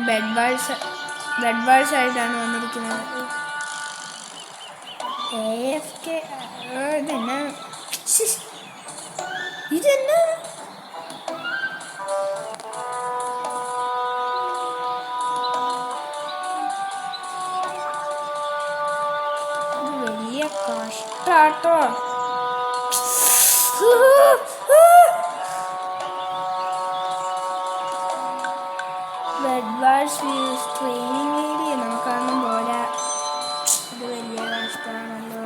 Bed balls ആയിട്ടാണ് വന്നിരിക്കുന്നത്. AFK ഇതെന്നാ ഇതെന്നാ വലിയ കഷ്ടാട്ടോ. ട്രെയിനിങ് ഏരിയ നമുക്കൊന്നും പോരാ. ഇത് വലിയ കഷ്ടമാണല്ലോ.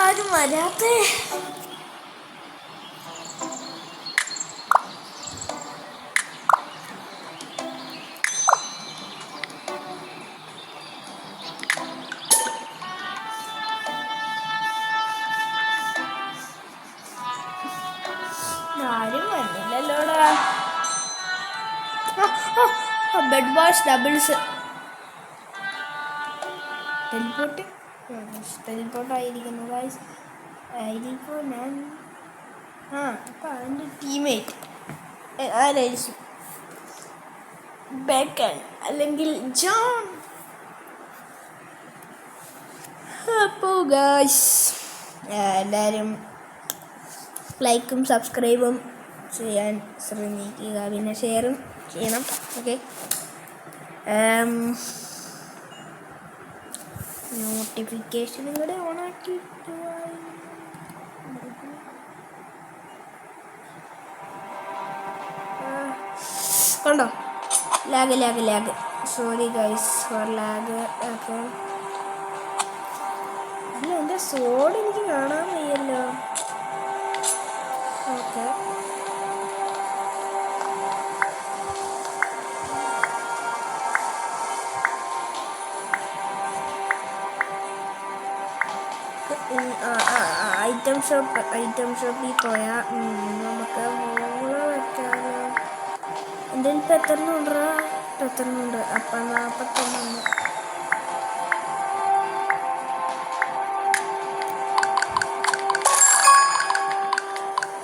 ആരും വരാത്തേ. ആരും വന്നില്ലല്ലോടാ. ബെഡ് വാഷ് ഡബിൾസ് ടെലിപ്പോർട്ടായിരിക്കുന്നു ഗൈസ്. ആയിരിക്കും ഞാൻ. അപ്പം അതിൻ്റെ ടീമേറ്റ് ആരായിരിക്കും? ബേക്കൺ അല്ലെങ്കിൽ ജോൺ. അപ്പോൾ ഗൈസ് എല്ലാവരും ലൈക്കും സബ്സ്ക്രൈബും ചെയ്യാൻ ശ്രമിക്കുക, പിന്നെ ഷെയറും ചെയ്യണം. ഓക്കെ, നോട്ടിഫിക്കേഷനും കൂടെ ഓണാക്കി കണ്ടോ. Lag sorry guys for lag. Okay, അല്ല എൻ്റെ സോഡ് എനിക്ക് കാണാൻ വയ്യല്ലോ. ഓക്കെ, ഐറ്റം ഷോപ്പിൽ പോയാൽ നമുക്ക് വോള വെക്കാമല്ലോ. എൻ്റെ ഇപ്പം എത്രണ്ണുണ്ട്? അപ്പം 41.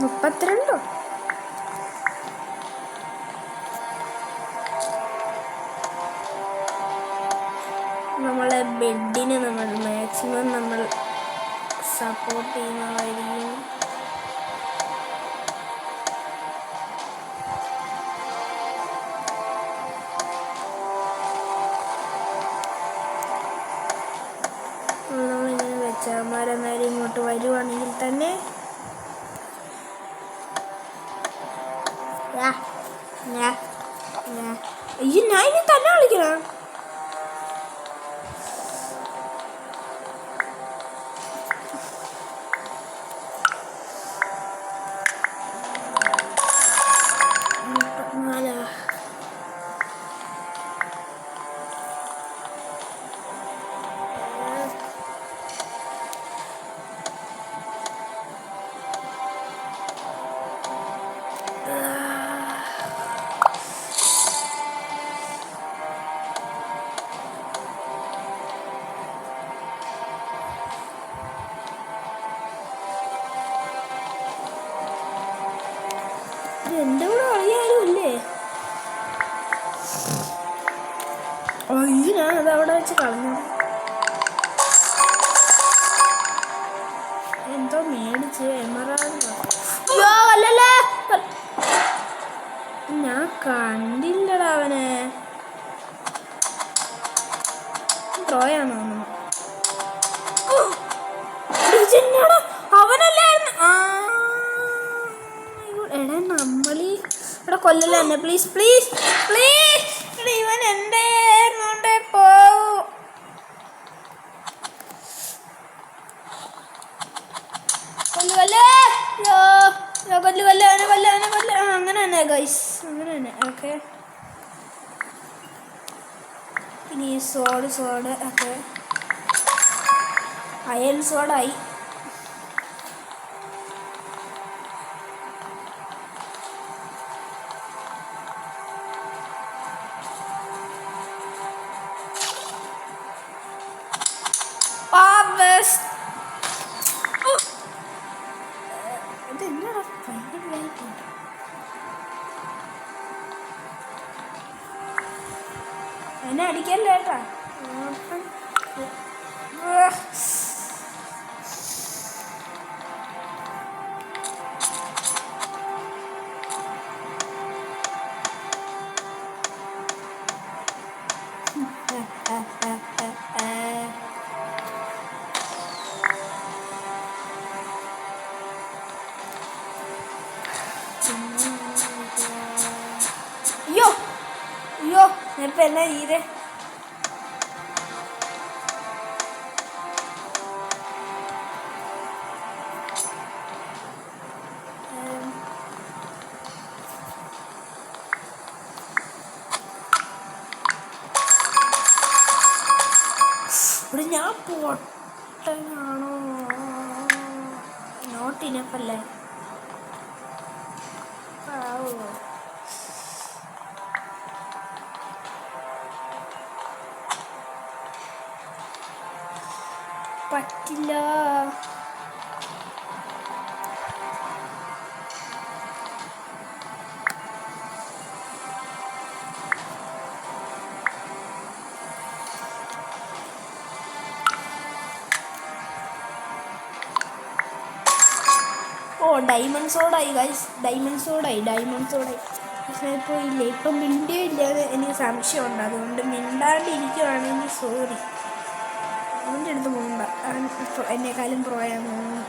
മുപ്പത്തിരണ്ടോ? നമ്മളെ ബെഡിന് നമ്മൾ മാക്സിമം നമ്മൾ സപ്പോർട്ട് ചെയ്യുന്നതായിരിക്കും. നമ്മളിങ്ങനെ വെച്ചമാരെന്നാലും ഇങ്ങോട്ട് വരുവാണെങ്കിൽ തന്നെ അയ്യോ ഞാൻ ഇനി തന്നെ കളിക്കണം. എൻ്റെ കൂടെ അറിയാനും ഇല്ലേ? ഞാൻ അതവിടെ വെച്ച് കളഞ്ഞു. എന്തോ മേടിച്ച് എമറാൾഡ്. അല്ലല്ലേ, ഞാൻ കണ്ടില്ലടാ അവനെ. ത്രോയാണോ അവനല്ലായിരുന്നു. എടാ നമ്മളീ ഇവിടെ കൊല്ലല്ല എന്നെ, പ്ലീസ് പ്ലീസ് പ്ലീസ്. ഇവൻ എൻ്റെ പോവും. അങ്ങനെ തന്നെ ഗൈസ്, അങ്ങനെ തന്നെ. ഓക്കെ, ഇനി സോഡ് ഓക്കെ, അയൺ സോഡായി. എന്നെ അടിക്കല്ലേ കേട്ടാ. അയ്യോ നേരത്തെ എന്നാ ചെയ്തേ? ഇവിടെ ഞാൻ പൊട്ടനാണോ? നോട്ട് ഇനപ്പല്ലേ? പറ്റില്ല. ഡയമണ്ട് സോഡായി ഗൈസ്, ഡയമണ്ട് സോഡായി. പക്ഷേ ഇപ്പോൾ ഇല്ല, ഇപ്പം മിണ്ടിയോ ഇല്ലാതെ എനിക്ക് സംശയമുണ്ട്. അതുകൊണ്ട് മിണ്ടാണ്ടിരിക്കുവാണെങ്കിൽ സോറി, അവൻ്റെ അടുത്ത് പോകണ്ട, എന്നെക്കാളും പ്രോയാന്ന് തോന്നുന്നു.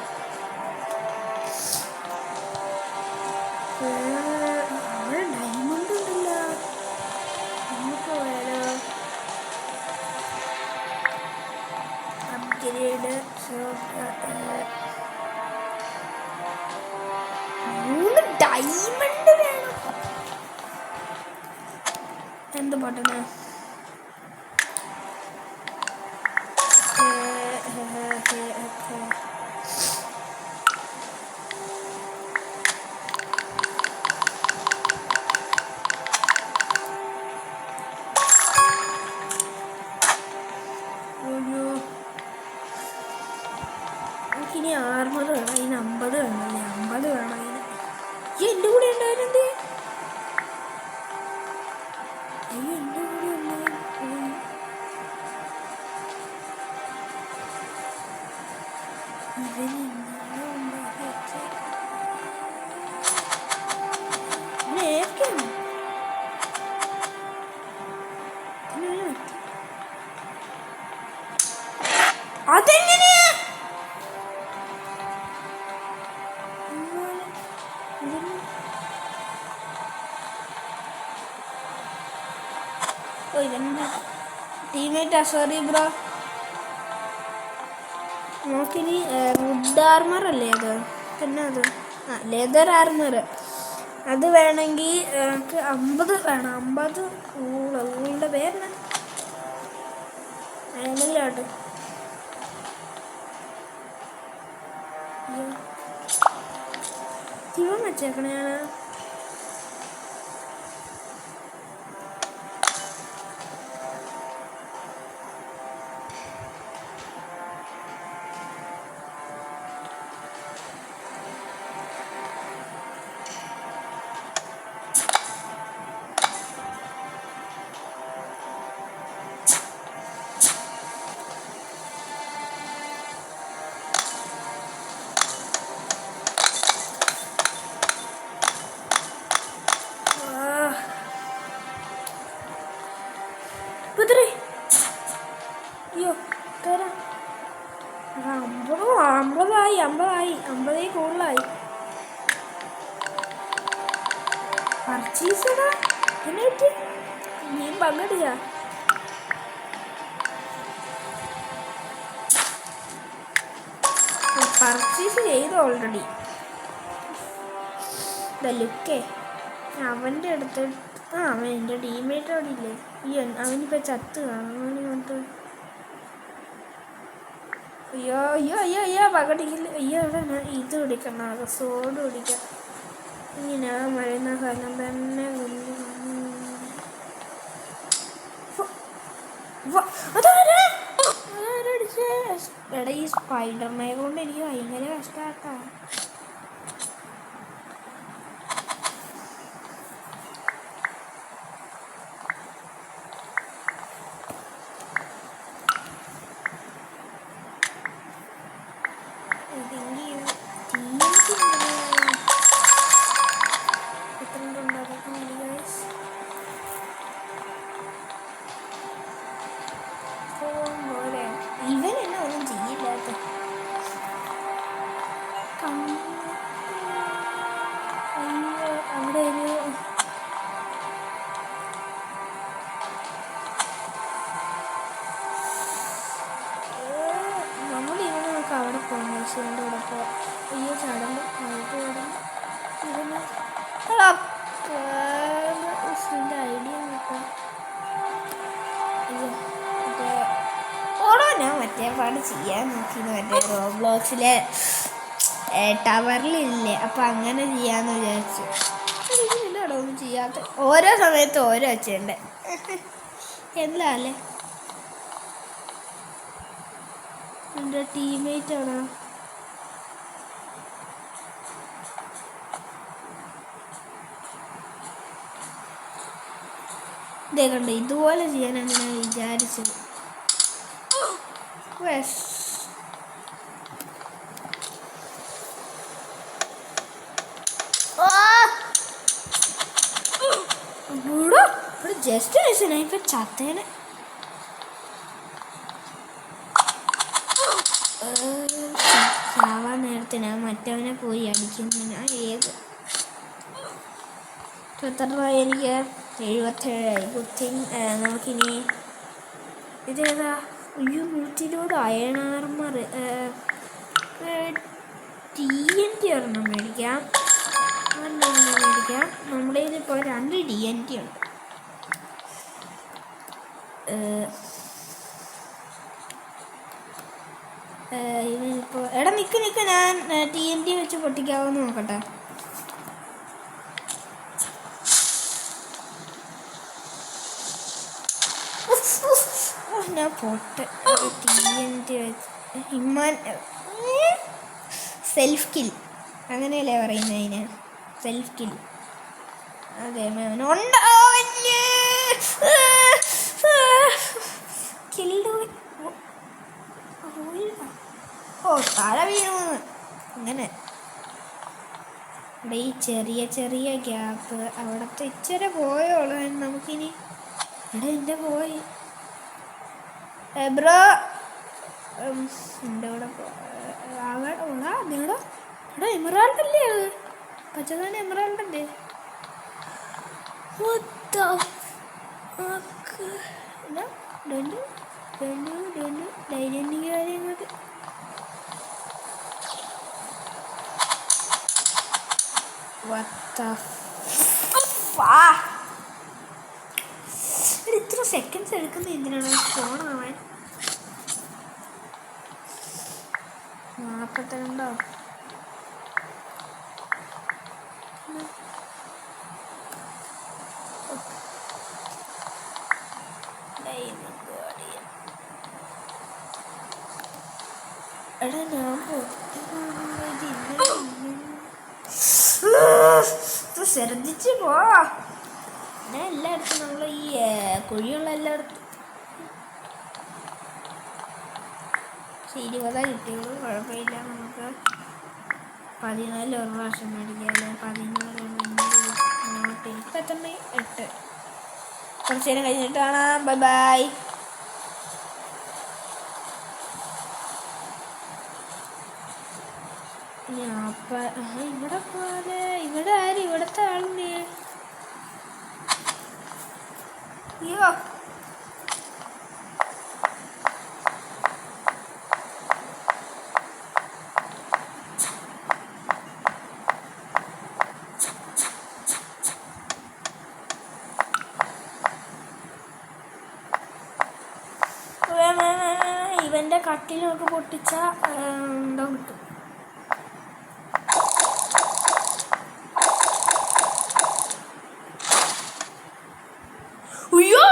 അവിടെ ഡയമണ്ട് ഉണ്ടല്ലോ, നമുക്ക് പോയാലോ? അപ്ഗ്രേഡ് 3 ഡയമണ്ട് വേണം. എന്ത് പൊട്ടനാ? എനിക്കിനി 6 വേണം, അതിന് 50 വേണമല്ലേ? 50 വേണം അതിന്. എൻ്റെ കൂടെ ഉണ്ടായിരുന്നത്, അയ്യോ എൻ്റെ കൂടെ അതെങ്ങനെയാ? ടീമേറ്റാ, സോറി ബ്രോ. നമുക്കിനി വുഡ് ആർമർ അല്ലേ അത്, പിന്നെ അത് ലെതർ ആർമർ, അത് വേണമെങ്കിൽ നമുക്ക് 50 വേണം. 50 ഊളുടെ പേരണ അതിനല്ലോട്ട്. ഇവൻ വെച്ചേക്കണേ ഞാൻ. അയ്യോ തരാം. 50 കൂടുതലായി. പർച്ചേസ് എന്നെ പറ്റി നീ പങ്കെടുക്ക. പർച്ചേസ് ചെയ്തു ഓൾറെഡി. ലുക്കേ അവൻ്റെ അടുത്ത് അവൻ എൻ്റെ ടീമേറ്റ് അവിടെ ഇല്ലേ? അവനിപ്പോൾ ചത്ത് കാണും. അയ്യോ അയ്യോ അയ്യോ അയ്യോ പകടിക്കില്ല. അയ്യോ അവിടെ ഇത് പിടിക്കണം, സോഡ് പിടിക്കാം. ഇങ്ങനെ മഴയുന്ന സ്ഥലം തന്നെ എടാ ഈ സ്പൈഡറിനെ കൊണ്ട് എനിക്ക് ഭയങ്കര കഷ്ടമാട്ടാ. ഇവൻ എന്നെ ഒന്നും ചെയ്യില്ലാത്ത അവിടെ ഒരു നമ്മളിവിടെ നമുക്ക് അവിടെ പോകാം. ശിവൻ്റെ കൂടെ പോവാം. അയ്യോ ചടങ്ങ് ഇതിന് ഇതിൻ്റെ ഐഡിയ നോക്കാം. ഞാൻ മറ്റേ പാട് ചെയ്യാൻ നോക്കിയത് മറ്റേ റോബ്ലോക്സിലെ ടവറിലില്ലേ, അപ്പം അങ്ങനെ ചെയ്യാമെന്ന് വിചാരിച്ചു. ഇതിനോട് ഒന്നും ചെയ്യാത്ത ഓരോ സമയത്ത് ഓരോ വെച്ചുണ്ട് എന്താ അല്ലേ. എൻ്റെ ടീമേറ്റ് ആണോ? ഇതേ കണ്ടോ, ഇതുപോലെ ചെയ്യാനാണ് ഞാൻ വിചാരിച്ചത്. ജസ്റ്റ് ഇപ്പൊ ചത്തേനെ. ചാവാൻ നേരത്തെ ഞാൻ മറ്റവനെ പോയി അടിക്കുന്നു. ഞാൻ ഏത് എത്ര എനിക്ക് 77 നമുക്കിനി ഇതേതാ? അയ്യോ 120 അയൺ ആർമർ. TNT ഒരെണ്ണം മേടിക്കാം. നമ്മുടെ ഇതിപ്പോൾ 2 TNT ഉണ്ട്. ഇവനിപ്പോൾ എടാ നിൽക്ക് ഞാൻ TNT വെച്ച് പൊട്ടിക്കാവെന്ന് നോക്കട്ടെ. ഞാൻ പൊട്ട് TNT വെച്ച് സെൽഫ് കിൽ അങ്ങനെയല്ലേ പറയുന്നത് അതിന്? Self kill. അതെ താഴെ വീണു അങ്ങനെ. ഇവിടെ ഈ ചെറിയ ചെറിയ ഗ്യാപ്പ് അവിടത്തെ ഇച്ചിരി പോയോളൂ. നമുക്കിനി ഇവിടെ എൻ്റെ പോയി ബ്രോ എൻ്റെ കൂടെ ഇവിടെ എമറാൾഡ് അല്ലേ? അത് പച്ചതാണ് എമറാൾഡല്ലേ? കാര്യങ്ങൾ ഇത്ര സെക്കൻഡ്സ് എടുക്കുന്നത് എന്തിനാണ്? ഫോണാവാൻ 42 എടാ ഞാൻ ശ്രദ്ധിച്ച് പോ. ഞാൻ എല്ലായിടത്തും നമ്മൾ ഈ കുഴിയുള്ള എല്ലായിടത്തും 20 കിട്ടിയുള്ളൂ. കുഴപ്പമില്ല. നമുക്ക് 14 ഒരു പ്രാവശ്യം മേടിക്കാം. 14 ഇപ്പം എത്ര 8. കുറച്ച് നേരം കഴിഞ്ഞിട്ട് കാണാം. Bye bye. ഇവിടെ പോലെ ഇവിടെ ആരും ഇവിടുത്തെ ആളിനെ അയ്യോ കട്ടിലൊക്കെ പൊട്ടിച്ച എന്തോ കിട്ടും. അയ്യോ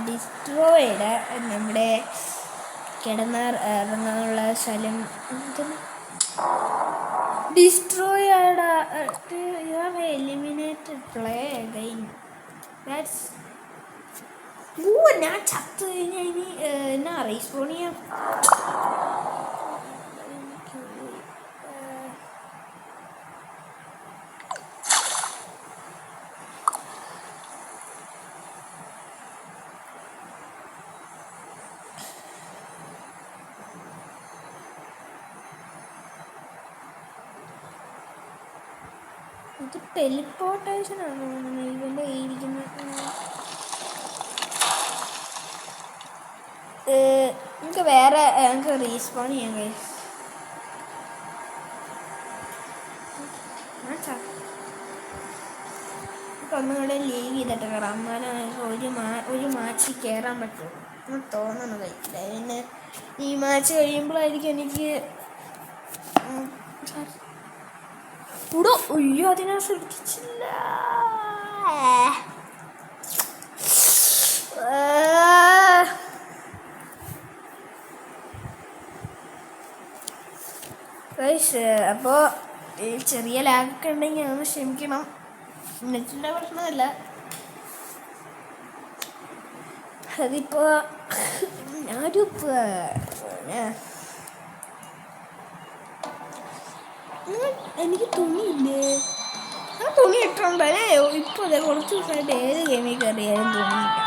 ഡിസ്ട്രോയിഡ് നമ്മുടെ കിടന്നിറങ്ങാനുള്ള സ്ഥലം ഡിസ്ട്രോയ് ആടാ. You have eliminated play again. That's ഞാൻ ചത്തു കഴിഞ്ഞാൽ ഇനി എന്നാ റീസ്പോൺ ചെയ്യാം. ഇത് ടെലിപ്പോർട്ടേഷൻ ആണോ ഇവൻ്റെ ഇരിക്കുന്നത്? നമുക്ക് വേറെ നമുക്ക് റീസ്പോൺ ചെയ്യാൻ കഴിയും. നമുക്ക് ഒന്നുകൂടെ ലീവ് ചെയ്തിട്ട് കയറാം. എന്നാലും ഒരു മാച്ച് കയറാൻ പറ്റുള്ളൂ തോന്നുന്നു. കഴിക്കില്ല പിന്നെ ഈ മാച്ച് കഴിയുമ്പോഴായിരിക്കും എനിക്ക് കൂടോ. അയ്യോ അതിനെ ശ്രദ്ധിച്ചില്ല. അപ്പോൾ ഈ ചെറിയ ലാഗൊക്കെ ഉണ്ടെങ്കിൽ അതൊന്ന് ക്ഷമിക്കണം. നെറ്റിൻ്റെ പ്രശ്നമല്ല. അതിപ്പോൾ എനിക്ക് തുണിയില്ലേ? ആ തുണി ഇട്ടുണ്ടല്ലേ. ഇപ്പോൾ അതെ കുറച്ച് ദിവസമായിട്ട് ഏത് ഗെയിമിൽ കയറിയാലും തുണിയില്ല.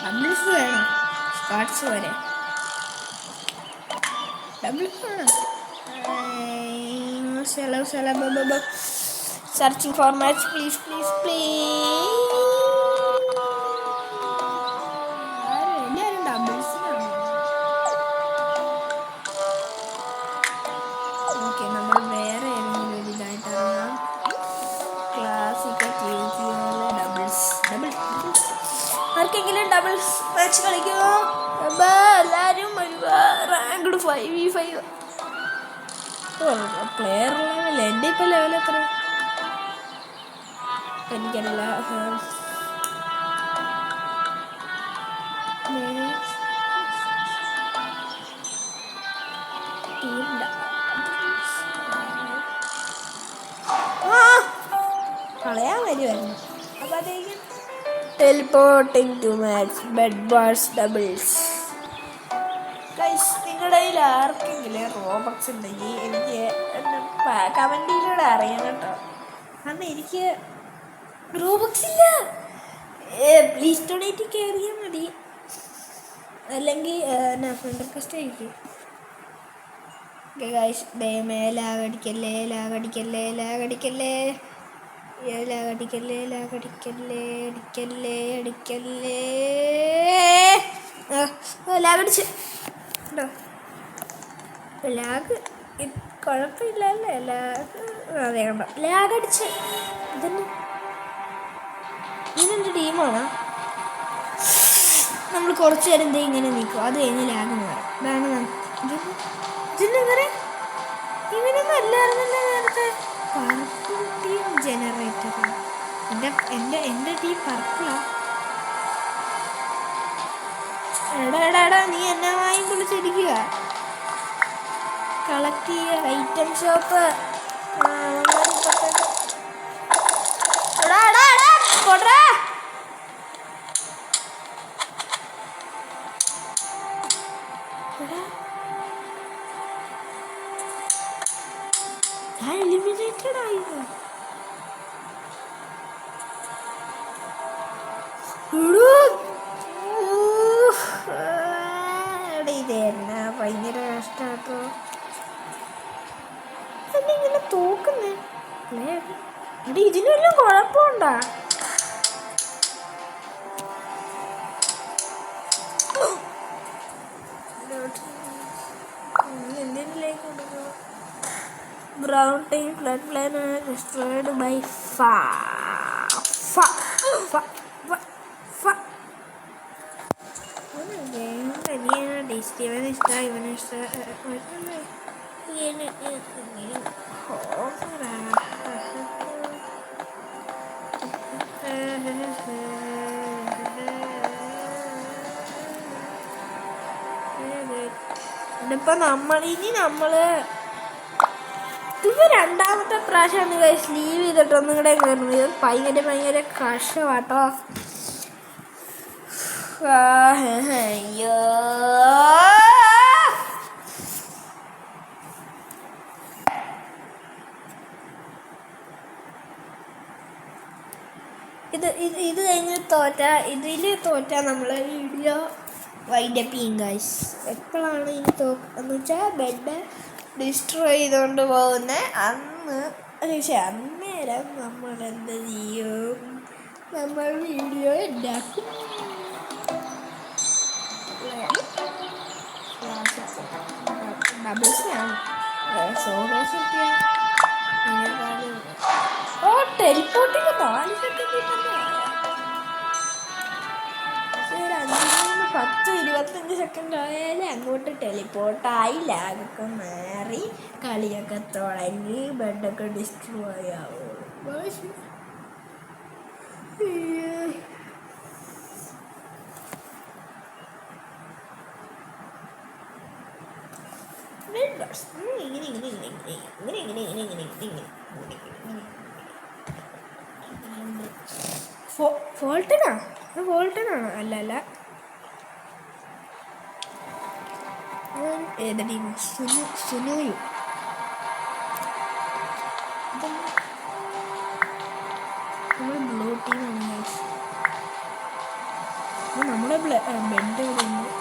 ഡബിൾസ് വേണം. സ്കാട്സ് വരെ ഡബിൾസ് വേണം. Searching for match, please. എല്ലാവരും ഡബിൾസിനാണ്. ഓക്കെ, നമ്മൾ വേറെ ഏതെങ്കിലും ഒരു ഇതായിട്ട് ഇറങ്ങാം. ക്ലാസിക്കൽ ഡബിൾസ് ആർക്കെങ്കിലും ഡബിൾസ് മാച്ച് കളിക്കുമോ? എല്ലാവരും റാങ്ക്ഡ് 5v5 പ്ലെയർ ലെവൽ. എൻ്റെ ഇപ്പോൾ ലെവൽ എത്ര എനിക്കറിയില്ല. കളയാൻ വരുമായിരുന്നു. അപ്പോൾ അതേക്കും teleporting to match bed wars doubles. നിങ്ങളുടെ കയ്യിൽ ആർക്കെങ്കിലും റോബക്സ് ഉണ്ടെങ്കിൽ എനിക്ക് കമൻറ്റിലൂടെ അറിയാം കേട്ടോ. കാരണം എനിക്ക് റോബക്സ് ഇല്ല. പ്ലീസ് ഡൊണേറ്റ് കയറിയാൽ മതി. അല്ലെങ്കിൽ എന്നാ ഫ്രണ്ട് റിക്വസ്റ്റ് ആയിരിക്കും. ദയമേ ലാഗടിക്കല്ലേ. ലാഗടിച്ച് ലാഗ് കുഴപ്പമില്ലല്ലേ? അതെ കണ്ടോ ലാഗടിച്ച്. ഇതിനെന്ത് ടീമാണ്? നമ്മൾ കുറച്ച് നേരം എന്താ ഇങ്ങനെ നിൽക്കും, അത് കഴിഞ്ഞ് ലാഗ് മാറും. ഇതാണ് ഇങ്ങനെയൊന്നും അല്ലായിരുന്നല്ലോ നേരത്തെ. Purple team generator. എൻ്റെ ടീം പർപ്പിളാ. എടാ നീ എന്നെ വാങ്ങി കുളിച്ചിരിക്കുക. കളക്ട് ചെയ്യുക. Item shop. ഞാൻ എലിമിനേറ്റഡ് ആയിരുന്നു. ഇതെന്നാ ഭയങ്കര കഷ്ടാട്ടോ. ഇങ്ങനെ തോക്കുന്നേ. ഇതിനെല്ലാം കുഴപ്പമുണ്ടാ? brown team flood planet destroyed by fire. ഇതിപ്പോ നമ്മള് ഇത് രണ്ടാമത്തെ പ്രാവശ്യമാണ് ഗൈസ് ലീവ് ചെയ്തിട്ടൊന്നും കൂടെ കയറുന്നത്. ഇത് ഭയങ്കര കഷ്ടമാട്ടോ. അയ്യോ ഇത് കഴിഞ്ഞ് ഇതിൽ തോറ്റാ നമ്മളെ വീഡിയോ വൈൻഡപ്പ് ചെയ്യും ഗൈസ്. എപ്പോഴാണ് ഇനി തോക്കെന്ന് വെച്ചാൽ ബെഡ് ഡിസ്ട്രോയ് ചെയ്തുകൊണ്ട് പോകുന്നത് അന്നേരം നമ്മൾ എന്ത് ചെയ്യും? നമ്മൾ വീഡിയോ ഉണ്ടാക്കും. ടെലിപ്പോർട്ടിന് 4 സെക്കൻഡ് 10-25 സെക്കൻഡ് ആയാലും അങ്ങോട്ട് ടെലിപ്പോർട്ടായി ലാഗൊക്കെ മാറി കളിയൊക്കെ തുടങ്ങി ബെഡൊക്കെ ഡിസ്ട്രോയ് ആവുള്ളൂ. ഫോൾട്ടനാണോ? അല്ല ഏത് ടീം? സുനോയു. നമ്മൾ ബ്ലൂ ടീമാണ്. നമ്മുടെ ബെഡ് ഇവിടെ ഉണ്ട്.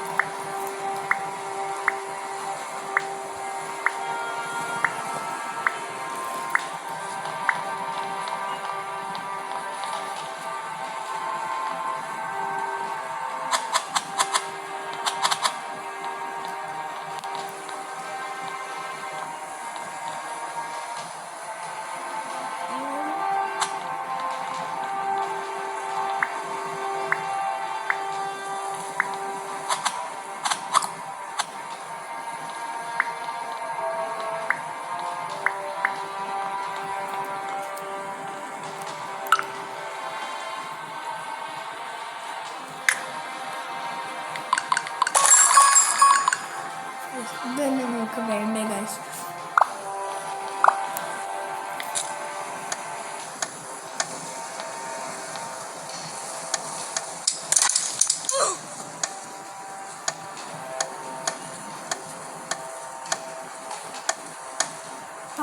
ഇതന്നെ നമുക്ക് വേണ്ടേ ഗൈസ്.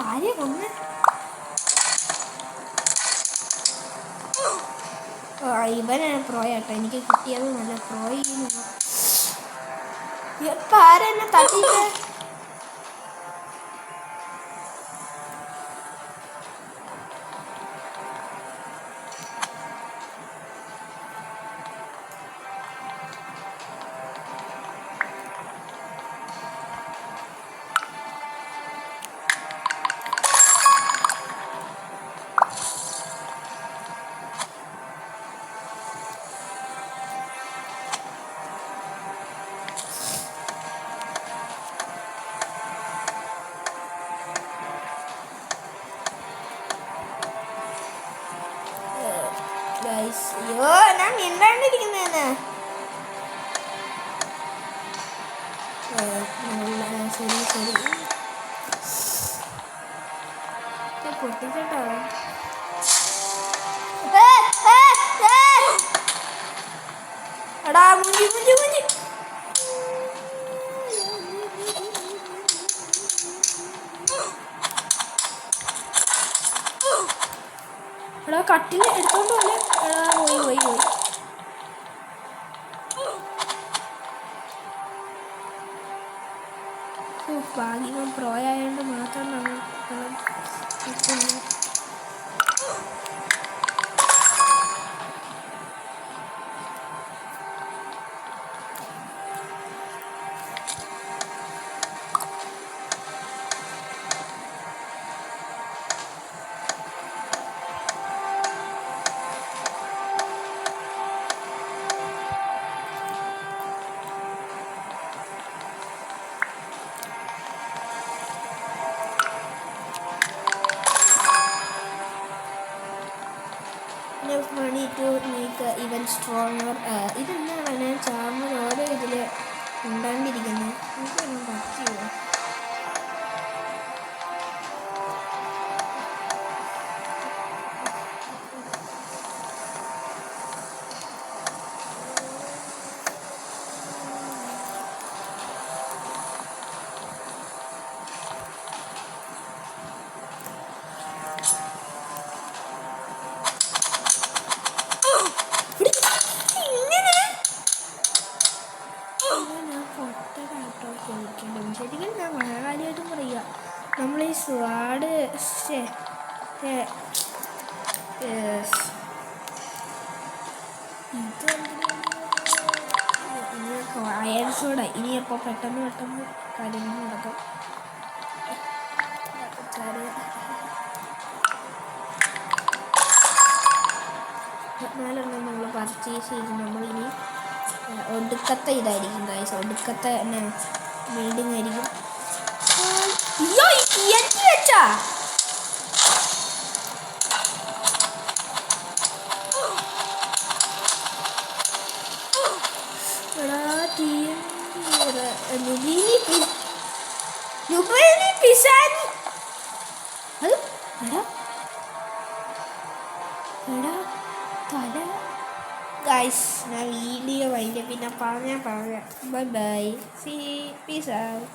ആരെ കൊന്ന്? ഇവനാണ് പ്രോയാട്ടോ. എനിക്ക് കിട്ടിയത് നല്ല പ്രോയിന്. എപ്പോ ആരെന്നെ തട്ടിട്ട്? അയ്യോ ഞാൻ മിണ്ടാണ്ടിരിക്കുന്നേനെ. ശരി പൊട്ടിച്ചേട്ടോ. എടാ മുഞ്ചി എടാ കട്ടിൽ എടുത്തോണ്ട് പോലെ. എടാ പോയി ഭാഗ്യം പ്രോയായോണ്ട് മാത്രം നമ്മൾ ഇവൻ സ്ട്രോങ്ങർ. ഇതെന്താണ് ഞാൻ ചാർമർ ഓരോ ഇതിൽ ഉണ്ടാണ്ടിരിക്കുന്നത്? ഇതൊന്നും പറ്റിയോ? ശരിക്കും ഞാൻ വളരെ കാര്യമായിട്ടും പറയുക, നമ്മൾ ഈ സ്വാഡ് അയൺ സോഡ ഇനിയപ്പോൾ പെട്ടെന്ന് കാര്യങ്ങൾ നടക്കും. നാലെണ്ണം നമ്മൾ പർച്ചേസ് ചെയ്ത് നമ്മളിനി ഒടുക്കത്തെ ഇതായിരിക്കും ഗൈസ്, ഒടുക്കത്തെ ബിൽഡിംഗ് ആയിരിക്കും. വെച്ചാ ഗൈസ് ഞാൻ വീഡിയോ വൈകിട്ട് പിന്നെ പറയാം. Bye bye, see peace out.